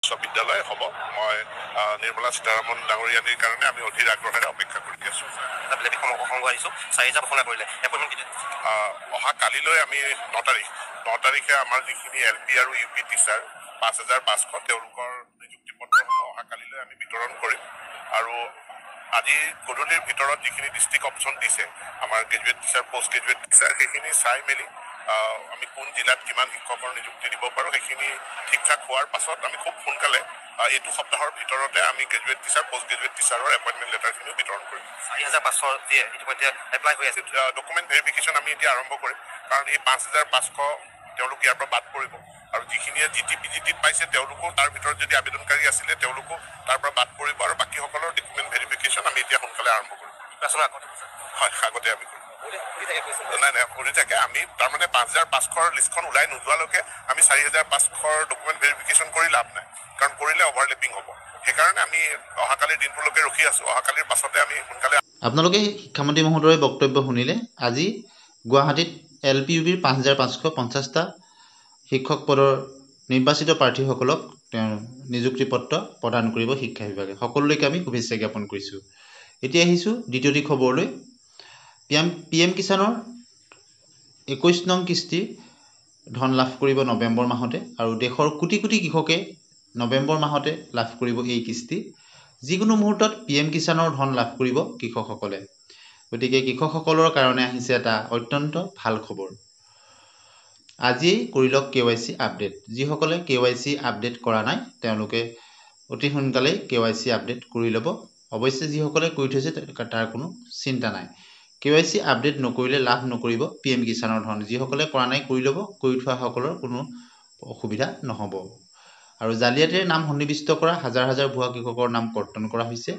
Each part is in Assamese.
বিশ্ববিদ্যালয় হ'ব মই নিৰ্মলা সীতাৰামন ডাঙৰীয়ানীৰ কাৰণে আমি অধীৰ আগ্ৰহেৰে অপেক্ষা কৰি আছোঁ অহা কালিলৈ আমি 9 তাৰিখে আমাৰ যিখিনি LP আৰু UP টিচাৰ 5500 তেওঁলোকৰ নিযুক্তি পত্ৰসমূহ অহা কালিলৈ আমি বিতৰণ কৰিম আৰু আজি গধূলিৰ ভিতৰত যিখিনি ডিষ্ট্ৰিক্ট অপশ্যন দিছে আমাৰ graduate teacher post graduate teacher সেইখিনি চাই মেলি আমি কোন জিলাত কিমান শিক্ষকৰ নিযুক্তি দিব পাৰোঁ সেইখিনি ঠিক ঠাক হোৱাৰ পাছত আমি খুব সোনকালে এইটো সপ্তাহৰ ভিতৰতে আমি গ্ৰেজুৱেট টিচাৰ পোষ্ট গ্ৰেজুৱেট টিচাৰৰ এপইণ্টমেণ্ট লেটাৰখিনিও বিতৰণ কৰিম 4500 দিয়ে ইতিমধ্যে এপ্লাই হৈ আছে ডকুমেণ্ট ভেৰিফিকেশ্যন আমি এতিয়া আৰম্ভ কৰিম কাৰণ এই 5500 তেওঁলোক ইয়াৰ পৰা বাদ পৰিব আৰু যিখিনিয়ে GT-PGT-ত পাইছে তেওঁলোকো তাৰ ভিতৰত যদি আবেদনকাৰী আছিলে তেওঁলোকো তাৰ পৰা বাদ পৰিব আৰু বাকীসকলৰ ডকুমেণ্ট ভেৰিফিকেশ্যন আমি এতিয়া সোনকালে আৰম্ভ কৰিম হয় আগতে আমি কৰিম নাই কৰি থাকে আমি তাৰমানে 5500 লিষ্টখন ওলাই নোযোৱালৈকে আমি 4500 ডকুমেণ্ট ভেৰিফিকেশ্যন কৰি লাভ নাই কাৰণ কৰিলে অভাৰলেপিং হ'ব সেইকাৰণে আমি অহাকালিৰ দিনটোলৈকে ৰখি আছোঁ অহাকালিৰ পাছতে আমি সোনকালে আপোনালোকে শিক্ষামন্ত্ৰী মহোদয়ৰ বক্তব্য শুনিলে আজি গুৱাহাটীত LP-UPৰ 5550টা শিক্ষক পদৰ নিৰ্বাচিত প্ৰাৰ্থীসকলক তেওঁৰ নিযুক্তি পত্ৰ প্ৰদান কৰিব শিক্ষা বিভাগে সকলোলৈকে আমি শুভেচ্ছা জ্ঞাপন কৰিছোঁ এতিয়া আহিছোঁ দ্বিতীয়টি খবৰলৈ PM কিষাণৰ 21 নং কিস্তি ধন লাভ কৰিব নৱেম্বৰ মাহতে আৰু দেশৰ কোটি কোটি কৃষকে নৱেম্বৰ মাহতে লাভ কৰিব এই কিস্তি যিকোনো মুহূৰ্তত PM কিষাণৰ ধন লাভ কৰিব কৃষকসকলে গতিকে কৃষকসকলৰ কাৰণে আহিছে এটা অত্যন্ত ভাল খবৰ আজিয়েই কৰি লওক KYC আপডেট যিসকলে KYC আপডেট কৰা নাই তেওঁলোকে অতি সোনকালে KYC আপডেট কৰি ল'ব অৱশ্যে যিসকলে কৰি থৈছে তাৰ কোনো চিন্তা নাই KYC আপডেট নকৰিলে লাভ নকৰিব PM কিষাণৰ ধন যিসকলে কৰা নাই কৰি ল'ব কৰি থোৱা সকলৰ কোনো অসুবিধা নহ'ব আৰু জালিয়াতিৰ নাম সন্নিবিষ্ট কৰা হাজাৰ হাজাৰ ভুৱা কৃষকৰ নাম কৰ্তন কৰা হৈছে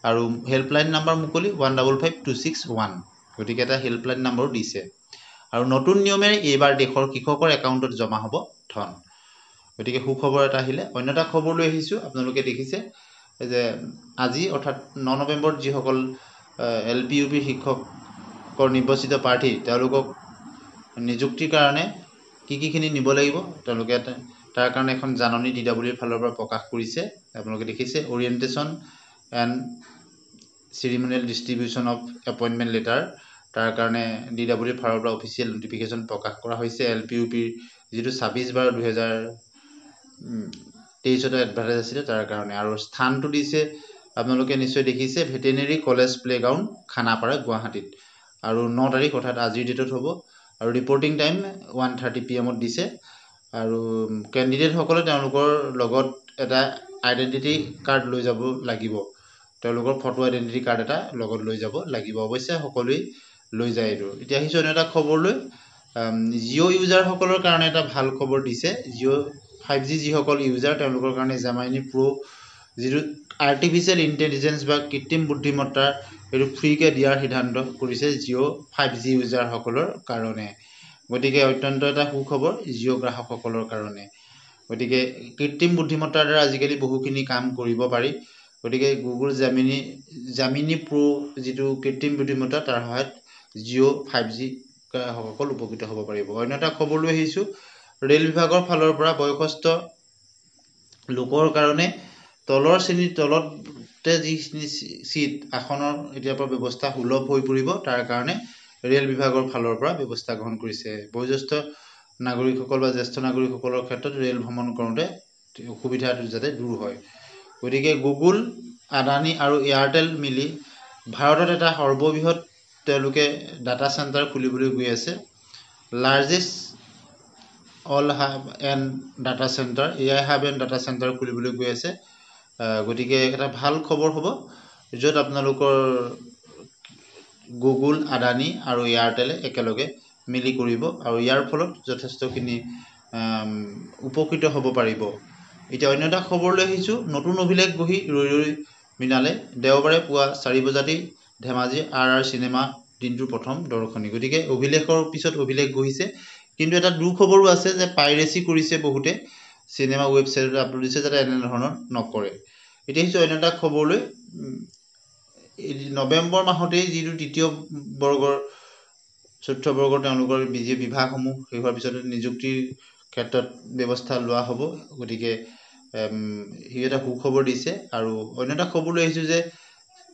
আৰু হেল্পলাইন নাম্বাৰ মুকলি 155261 গতিকে এটা হেল্পলাইন নাম্বাৰো দিছে আৰু নতুন নিয়মেৰে এইবাৰ দেশৰ কৃষকৰ একাউণ্টত জমা হ'ব ধন গতিকে সুখবৰ এটা আহিলে অন্য এটা খবৰ লৈ আহিছোঁ আপোনালোকে দেখিছে যে আজি অৰ্থাৎ 9 নৱেম্বৰত যিসকল LP-UPৰ শিক্ষকৰ নিৰ্বাচিত প্ৰাৰ্থী তেওঁলোকক নিযুক্তিৰ কাৰণে কিখিনি নিব লাগিব তেওঁলোকে তাৰ কাৰণে এখন জাননী DWৰ ফালৰ পৰা প্ৰকাশ কৰিছে আপোনালোকে দেখিছে orientation and ceremonial distribution of appointment letter তাৰ কাৰণে DWৰ ফালৰ পৰা অফিচিয়েল নটিফিকেশ্যন প্ৰকাশ কৰা হৈছে LP-UPৰ যিটো 26/2023 এডভাৰটাইজ আছিলে তাৰ কাৰণে আৰু স্থানটো দিছে আপোনালোকে নিশ্চয় দেখিছে ভেটেনেৰী কলেজ প্লেগ্ৰাউণ্ড খানাপাৰা গুৱাহাটীত আৰু 9 তাৰিখ অৰ্থাৎ আজিৰ ডেটত হ'ব আৰু ৰিপৰ্টিং টাইম 1:30 PM দিছে আৰু কেণ্ডিডেটসকলে তেওঁলোকৰ লগত এটা আইডেণ্টিটি কাৰ্ড লৈ যাব লাগিব তেওঁলোকৰ ফটো আইডেণ্টিটি কাৰ্ড এটা লগত লৈ যাব লাগিব অৱশ্যে সকলোৱে লৈ যায় এইটো এতিয়া আহিছোঁ অন্য এটা খবৰলৈ জিঅ' ইউজাৰসকলৰ কাৰণে এটা ভাল খবৰ দিছে জিঅ' 5G যিসকল ইউজাৰ তেওঁলোকৰ কাৰণে জেমিনি প্ৰ' যিটো আৰ্টিফিচিয়েল ইণ্টেলিজেঞ্চ বা কৃত্ৰিম বুদ্ধিমত্তাৰ এইটো ফ্ৰীকৈ দিয়াৰ সিদ্ধান্ত কৰিছে জিঅ' 5G ইউজাৰসকলৰ কাৰণে গতিকে অত্যন্ত এটা সুখবৰ জিঅ' গ্ৰাহকসকলৰ কাৰণে গতিকে কৃত্ৰিম বুদ্ধিমত্তাৰ দ্বাৰা আজিকালি বহুখিনি কাম কৰিব পাৰি গতিকে গুগল জেমিনি প্ৰ' যিটো কৃত্ৰিম বুদ্ধিমত্তা তাৰ সহায়ত জিঅ' 5G গ্ৰাহকসকল উপকৃত হ'ব পাৰিব অন্য এটা খবৰ লৈ আহিছোঁ ৰেল বিভাগৰ ফালৰ পৰা বয়সস্থ লোকৰ কাৰণে তলৰ শ্ৰেণীৰ তলতে যিখিনি চিট আসনৰ এতিয়াৰ পৰা ব্যৱস্থা সুলভ হৈ পৰিব তাৰ কাৰণে ৰেল বিভাগৰ ফালৰ পৰা ব্যৱস্থা গ্ৰহণ কৰিছে বয়োজ্যেষ্ঠ নাগৰিকসকল বা জ্যেষ্ঠ নাগৰিকসকলৰ ক্ষেত্ৰত ৰেল ভ্ৰমণ কৰোঁতে অসুবিধাটো যাতে দূৰ হয় গতিকে গুগল আদানী আৰু এয়াৰটেল মিলি ভাৰতত এটা সৰ্ববৃহৎ তেওঁলোকে ডাটা চেণ্টাৰ খুলিবলৈ গৈ আছে largest all hub and data centre AI hub and data centre খুলিবলৈ গৈ আছে গতিকে এটা ভাল খবৰ হ'ব য'ত আপোনালোকৰ গুগল আদানী আৰু এয়াৰটেলে একেলগে মিলি কৰিব আৰু ইয়াৰ ফলত যথেষ্টখিনি উপকৃত হ'ব পাৰিব এতিয়া অন্য এটা খবৰ লৈ আহিছোঁ নতুন অভিলেখ গঢ়ি ৰৈ মিনালে দেওবাৰে পুৱা 4 বজাতেই ধেমাজি RR চিনেমা দিনটোৰ প্ৰথম দৰ্শনী গতিকে অভিলেখৰ পিছত অভিলেখ গঢ়িছে কিন্তু এটা দুখবৰো আছে যে পাইৰেচি কৰিছে বহুতে চিনেমা ৱেবছাইটত আপলোড দিছে যাতে এনেধৰণৰ নকৰে এতিয়া আহিছোঁ অন্য এটা খবৰলৈ নৱেম্বৰ মাহতেই যিটো তৃতীয় বৰ্গৰ চতুৰ্থ বৰ্গৰ তেওঁলোকৰ বিভাগসমূহ শেষ হোৱাৰ পিছত নিযুক্তিৰ ক্ষেত্ৰত ব্যৱস্থা লোৱা হ'ব গতিকে সি এটা সুখবৰ দিছে আৰু অন্য এটা খবৰ লৈ আহিছোঁ যে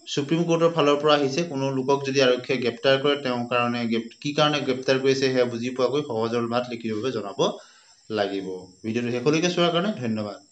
সুপ্ৰিম কোৰ্টৰ ফালৰ পৰা আহিছে কোনো লোকক যদি আৰক্ষীয়ে গ্ৰেপ্তাৰ কৰে তেওঁৰ কাৰণে কি কাৰণে গ্ৰেপ্তাৰ কৰিছে সেয়া বুজি পোৱাকৈ সহজৰ মাত লিখিতভাৱে জনাব লাগিব। ভিডিঅ'টো শেষলৈকে চোৱাৰ কাৰণে ধন্যবাদ।